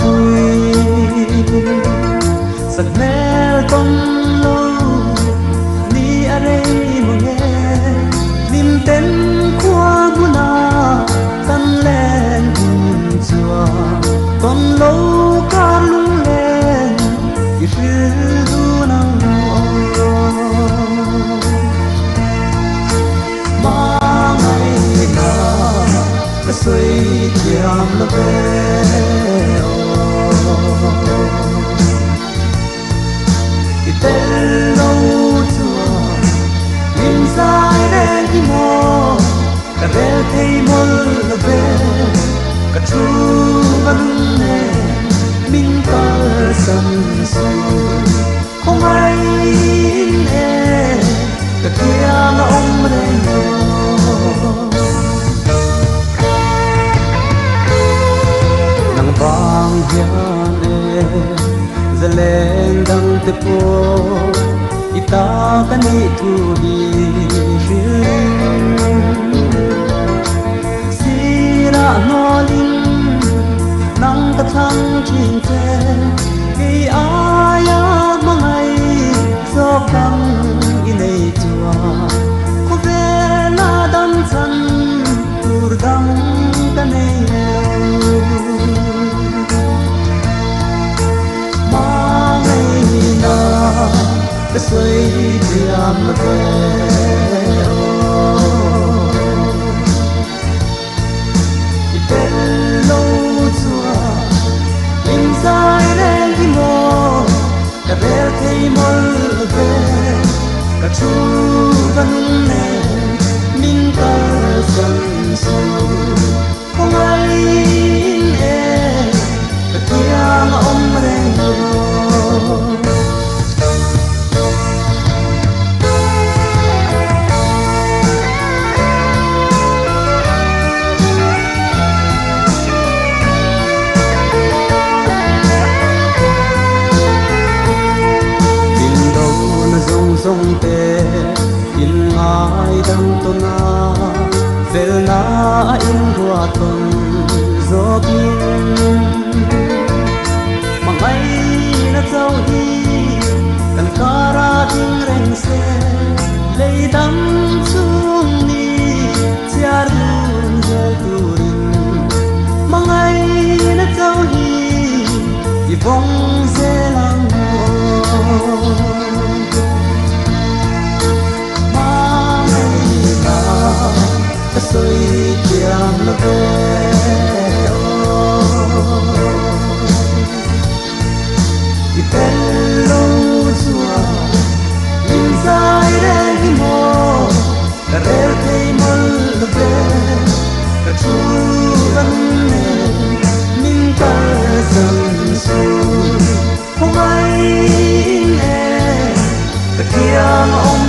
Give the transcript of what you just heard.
pui sak mel tom lo ni are mo nge lim ten kwa muna tan len chua ton lo ka lung len i du nang ma mai na la soi tiam la ve Tello tua inside and more Karel thei mol la ve ka tru vanne min kal sam su không ai e ka kia na om re no nang bang hian e zaleng dang te po ita kani tu hi sira nolin nang ta thang chin te ki aya mangai so kang inei tua ko ve na dan chan tur dang kanei cái suy tiam về Tello tua inside and more cái vẻ thấy mol về cái chu văn nè min ta sân su không ai e cái kia ông rèn sông tê in ai đăng tôn na về na in hoa tôn gió biên mà ngay na châu hi cần cara tiếng reng se lấy đắm xuống đi chia luôn rơi turin mà ngay na châu hi thì vong se lang soi tiam la ve Tello tua inside and more Karel thei mol la ve ka chu vanne min ta san su không ai e ka kia